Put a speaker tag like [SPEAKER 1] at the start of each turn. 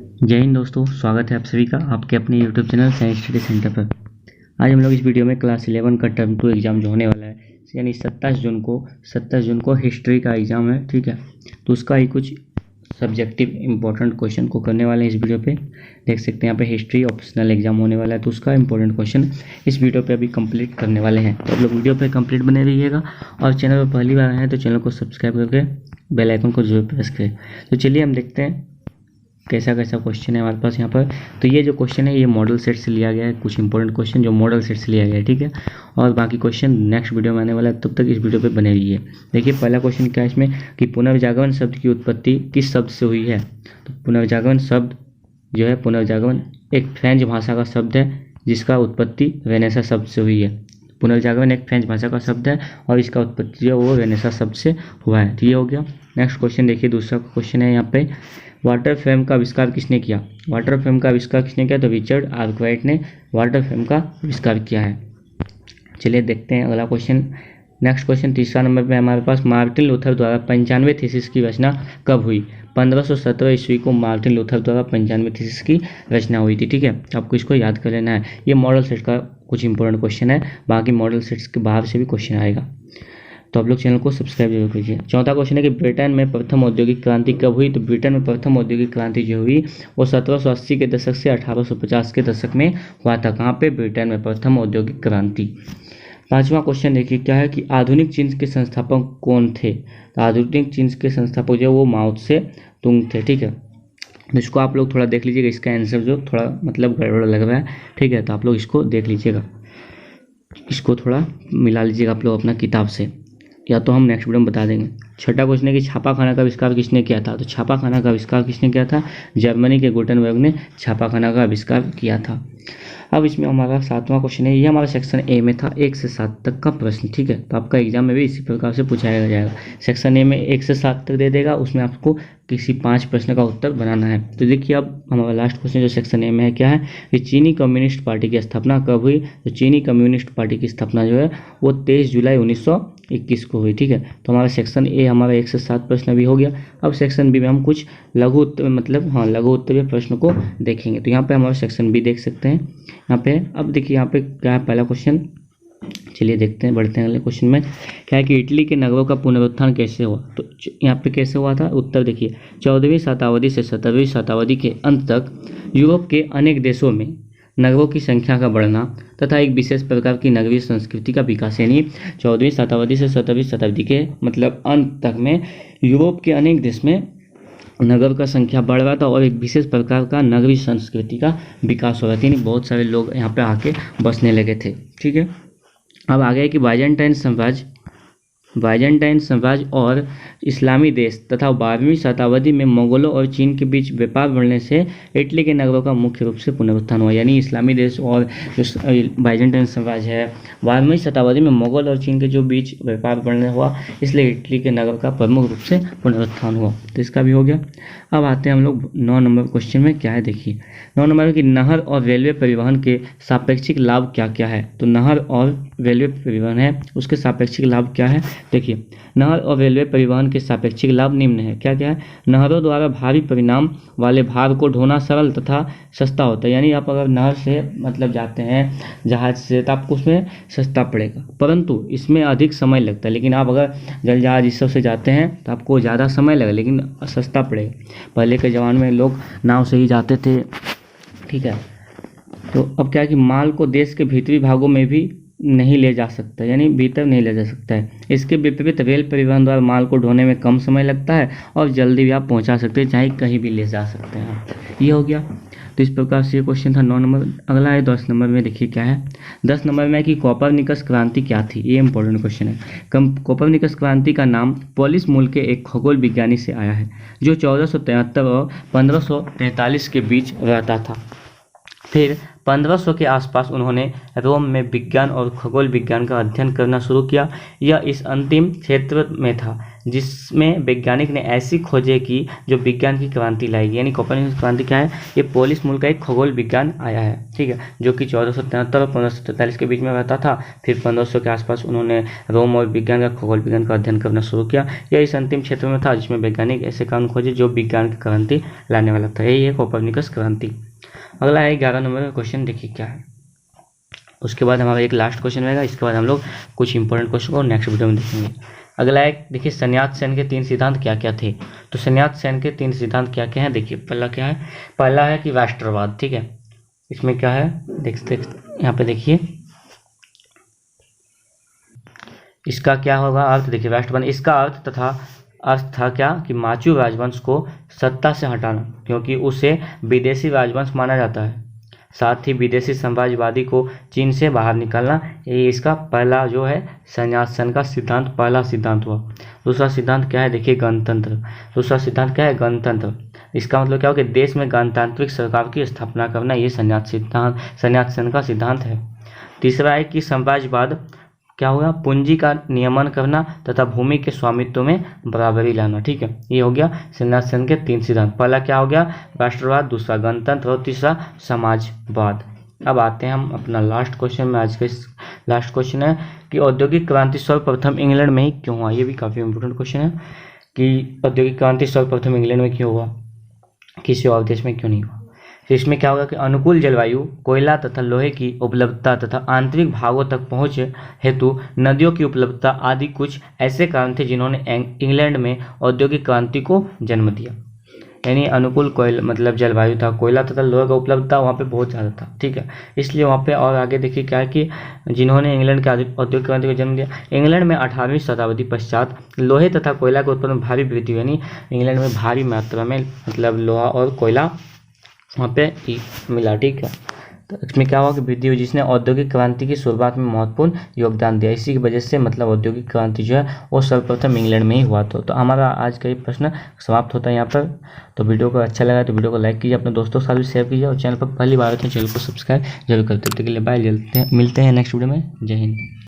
[SPEAKER 1] जय हिंद दोस्तों, स्वागत है आप सभी का आपके अपने YouTube channel science study centre पर। आज हम लोग इस वीडियो में क्लास 11 का टर्म 2 एग्ज़ाम जो होने वाला है, यानी 27 जून को हिस्ट्री का एग्ज़ाम है। ठीक है, तो उसका ही कुछ सब्जेक्टिव इंपॉर्टेंट क्वेश्चन को करने वाले हैं इस वीडियो पे। देख सकते हैं यहाँ पे हिस्ट्री ऑप्शनल एग्जाम होने वाला है, तो उसका इंपॉर्टेंट क्वेश्चन इस वीडियो पे अभी कंप्लीट करने वाले हैं। तो आप लोग वीडियो पे कंप्लीट बने रहिएगा और चैनल पर पहली बार आए हैं तो चैनल को सब्सक्राइब करके बेल आइकन को जरूर प्रेस करें। तो चलिए हम देखते हैं कैसा कैसा क्वेश्चन है हमारे पास यहाँ पर। तो ये जो क्वेश्चन है ये मॉडल सेट से लिया गया है, कुछ इंपॉर्टेंट क्वेश्चन जो मॉडल सेट से लिया गया है। ठीक है, और बाकी क्वेश्चन नेक्स्ट वीडियो में आने वाला है, तब तक इस वीडियो पे बने रहिए। देखिए पहला क्वेश्चन क्या है इसमें कि पुनर्जागरण शब्द की उत्पत्ति किस शब्द से हुई है। तो पुनर्जागरण शब्द जो है, पुनर्जागरण एक फ्रेंच भाषा का शब्द है जिसका उत्पत्ति रेनेसा शब्द से हुई है। पुनर्जागरण एक फ्रेंच भाषा का शब्द है और इसका उत्पत्ति जो है वो रेनेसा शब्द से हुआ है। तो ये हो गया। नेक्स्ट क्वेश्चन देखिए, दूसरा क्वेश्चन है यहाँ पे, वाटर फ्रेम का आविष्कार किसने किया। वाटर फ्रेम का आविष्कार किसने किया, तो रिचर्ड आर्कराइट ने वाटर फ्रेम का आविष्कार किया है। चलिए देखते हैं अगला क्वेश्चन। नेक्स्ट क्वेश्चन तीसरा नंबर पे हमारे पास, मार्टिन लूथर द्वारा 95 थीसिस की रचना कब हुई। 1517 ईस्वी को मार्टिन लूथर द्वारा 95 थीसिस की रचना हुई थी। ठीक है, आपको इसको याद कर लेना है। ये मॉडल सेट का कुछ इंपॉर्टेंट क्वेश्चन है, बाकी मॉडल सेट्स के बाहर से भी क्वेश्चन आएगा, तो आप लोग चैनल को सब्सक्राइब जरूर कीजिए। चौथा क्वेश्चन है कि ब्रिटेन में प्रथम औद्योगिक क्रांति कब हुई। तो ब्रिटेन में प्रथम औद्योगिक क्रांति जो हुई वो 1780 के दशक से 1850 के दशक में हुआ था। कहाँ पे, ब्रिटेन में प्रथम औद्योगिक क्रांति। पांचवा क्वेश्चन देखिए क्या है कि आधुनिक चीन के संस्थापक कौन थे। तो आधुनिक चीन के संस्थापक जो वो माओ त्से तुंग थे। ठीक है, तो इसको आप लोग थोड़ा देख लीजिएगा, इसका आंसर जो थोड़ा मतलब गड़बड़ लग रहा है। ठीक है, तो आप लोग इसको देख लीजिएगा, इसको थोड़ा मिला लीजिएगा आप लोग अपना किताब से, या तो हम नेक्स्ट वीडियो में बता देंगे। छठा क्वेश्चन है कि छापाखाना का आविष्कार किसने किया था। तो छापाखाना का आविष्कार किसने किया था, जर्मनी के गुटेनबर्ग ने छापाखाना का आविष्कार किया था। अब इसमें हमारा सातवां क्वेश्चन है, ये हमारा सेक्शन ए में था 1 से 7 तक का प्रश्न। ठीक है, तो आपका एग्जाम में भी इसी प्रकार से पूछाया जाएगा। सेक्शन ए में 1 से 7 तक दे देगा, उसमें आपको किसी 5 प्रश्न का उत्तर बनाना है। तो देखिए अब हमारा लास्ट क्वेश्चन जो सेक्शन ए में है क्या है कि चीनी कम्युनिस्ट पार्टी की स्थापना कब हुई। तो चीनी कम्युनिस्ट पार्टी की स्थापना जो है वो 23 जुलाई 1921 को हुई। ठीक है, तो हमारा सेक्शन ए हमारा 1 से 7 प्रश्न अभी हो गया। अब सेक्शन बी में हम कुछ लघु उत्तरीय प्रश्न को देखेंगे। तो यहाँ पे हमारा सेक्शन बी देख सकते हैं यहाँ पे। अब देखिए यहाँ पे क्या है पहला क्वेश्चन, चलिए देखते हैं, बढ़ते हैं अगले क्वेश्चन में। क्या है कि इटली के नगरों का पुनरुत्थान कैसे हुआ। तो यहाँ पे कैसे हुआ था, उत्तर देखिए 14वीं शताब्दी से 17वीं शताब्दी के अंत तक यूरोप के अनेक देशों में नगरों की संख्या का बढ़ना तथा एक विशेष प्रकार की नगरीय संस्कृति का विकास, यानी 14वीं शताब्दी से 17वीं शताब्दी के मतलब अंत तक में यूरोप के अनेक देश में नगर का संख्या बढ़ रहा था और एक विशेष प्रकार का नगरीय संस्कृति का विकास हो रहा था, यानी बहुत सारे लोग यहाँ पे आके बसने लगे थे। ठीक है, अब आगे है कि बाइजेंटाइन साम्राज्य और इस्लामी देश तथा 12वीं शताब्दी में मुगलों और चीन के बीच व्यापार बढ़ने से इटली के नगरों का मुख्य रूप से पुनरुत्थान हुआ। यानी इस्लामी देश और जो बाइजेंटाइन साम्राज्य है, 12वीं शताब्दी में मुगल और चीन के जो बीच व्यापार बढ़ने हुआ, इसलिए इटली के नगर का प्रमुख रूप से पुनरुत्थान हुआ। तो इसका भी हो गया। अब आते हैं हम लोग 9 नंबर क्वेश्चन में। क्या है देखिए 9 नंबर में कि नहर और रेलवे परिवहन के सापेक्षिक लाभ क्या क्या है। तो नहर और रेलवे परिवहन है उसके सापेक्षिक लाभ क्या है। देखिए नहर और रेलवे परिवहन के सापेक्षिक लाभ निम्न है। क्या क्या है, नहरों द्वारा भारी परिणाम वाले भार को ढोना सरल तथा सस्ता होता है। यानी आप अगर नहर से मतलब जाते हैं जहाज से तो आपको उसमें सस्ता पड़ेगा, परंतु इसमें अधिक समय लगता है। लेकिन आप अगर जल जहाज इस सब से जाते हैं तो आपको ज़्यादा समय लगेगा लेकिन सस्ता पड़ेगा। पहले के ज़माने में लोग नाव से ही जाते थे। ठीक है, तो अब क्या है कि माल को देश के भीतरी भागों में भी नहीं ले जा सकता, यानी भीतर नहीं ले जा सकता है। इसके विपरीत रेल परिवहन द्वारा माल को ढोने में कम समय लगता है और जल्दी भी आप पहुंचा सकते हैं, चाहे कहीं भी ले जा सकते हैं आप। ये हो गया। तो इस प्रकार से ये क्वेश्चन था 9 नंबर। अगला है 10 नंबर में। देखिए क्या है 10 नंबर में कि कोपरनिकस क्रांति क्या थी। ये इंपॉर्टेंट क्वेश्चन है। कोपरनिकस क्रांति का नाम पोलिस मूल के एक खगोल विज्ञानी से आया है जो 1473 और 1543 के बीच रहता था। फिर 1500 के आसपास उन्होंने रोम में विज्ञान और खगोल विज्ञान का अध्ययन करना शुरू किया। यह इस अंतिम क्षेत्र में था जिसमें वैज्ञानिक ने ऐसी खोजें की जो विज्ञान की क्रांति लाएगी। यानी कोपरनिकस क्रांति क्या है? ये पोलिस मुल्क का एक खगोल विज्ञान आया है, ठीक है, जो कि 1473 और 1543 के बीच में रहता था। फिर 1500 के आसपास उन्होंने रोम और विज्ञान का खगोल विज्ञान का अध्ययन करना शुरू किया। यह इस अंतिम क्षेत्र में था जिसमें वैज्ञानिक ऐसे कानून खोजे जो विज्ञान की क्रांति लाने वाला था। यही है कोपरनिकस क्रांति। अगला है 11 नंबर का क्वेश्चन, देखिए क्या है। उसके बाद हमारा एक लास्ट क्वेश्चन रहेगा, इसके बाद हम लोग कुछ इंपॉर्टेंट क्वेश्चन को नेक्स्ट वीडियो में देखेंगे। अगला है, देखिए सन्यास सेन के 3 सिद्धांत क्या क्या थे। तो सन्यास सेन के 3 सिद्धांत क्या क्या हैं? देखिए पहला क्या है, पहला है कि राष्ट्रवाद, ठीक है। इसमें क्या है, देखते यहाँ पे देखिए इसका क्या होगा अर्थ। देखिए राष्ट्रवाद, इसका अर्थ था क्या कि माचू राजवंश को सत्ता से हटाना, क्योंकि उसे विदेशी राजवंश माना जाता है। साथ ही विदेशी साम्राज्यवादी को चीन से बाहर निकालना, ये इसका पहला जो है सन्यास सेन का सिद्धांत, पहला सिद्धांत हुआ। दूसरा सिद्धांत क्या है, देखिए गणतंत्र। दूसरा सिद्धांत क्या है, गणतंत्र। इसका मतलब क्या हो कि देश में गणतांत्रिक सरकार की स्थापना करना, ये सन्यास सेन का सिद्धांत है। तीसरा है कि साम्राज्यवाद क्या होगा, पूंजी का नियमन करना तथा भूमि के स्वामित्व में बराबरी लाना, ठीक है। ये हो गया सन्यास सेन के 3 सिद्धांत। पहला क्या हो गया, राष्ट्रवाद, दूसरा गणतंत्र और तीसरा समाजवाद। अब आते हैं हम अपना लास्ट क्वेश्चन में। आज का लास्ट क्वेश्चन है कि औद्योगिक क्रांति सर्वप्रथम इंग्लैंड में ही क्यों हुआ। ये भी काफ़ी इंपॉर्टेंट क्वेश्चन है कि औद्योगिक क्रांति सर्वप्रथम इंग्लैंड में क्यों हुआ, किसी और देश में क्यों नहीं हुआ। तो इसमें क्या होगा कि अनुकूल जलवायु, कोयला तथा लोहे की उपलब्धता तथा आंतरिक भागों तक पहुंच हेतु नदियों की उपलब्धता आदि कुछ ऐसे कारण थे जिन्होंने इंग्लैंड में औद्योगिक क्रांति को जन्म दिया। यानी अनुकूल कोयला मतलब जलवायु था, कोयला तथा लोहे का उपलब्धता वहाँ पे बहुत ज़्यादा था, ठीक है, इसलिए वहाँ पे। और आगे देखिए क्या है कि जिन्होंने इंग्लैंड के औद्योगिक क्रांति को जन्म दिया। इंग्लैंड में 18वीं शताब्दी पश्चात लोहे तथा कोयला के उत्पादन में भारी वृद्धि हुई। यानी इंग्लैंड में भारी मात्रा में मतलब लोहा और कोयला वहाँ पे मिला, ठीक है। तो इसमें क्या हुआ कि वृद्धि हुई जिसने औद्योगिक क्रांति की शुरुआत में महत्वपूर्ण योगदान दिया। इसी की वजह से मतलब औद्योगिक क्रांति जो है वो सर्वप्रथम इंग्लैंड में ही हुआ था। तो हमारा आज का ये प्रश्न समाप्त होता है यहाँ पर। तो वीडियो को अच्छा लगा तो वीडियो को लाइक कीजिए, अपने दोस्तों के साथ भी शेयर कीजिए और चैनल पर पहली बार आते हैं चैनल को सब्सक्राइब जरूर करते हैं। तो के लिए बाय, मिलते हैं नेक्स्ट वीडियो में। जय हिंद।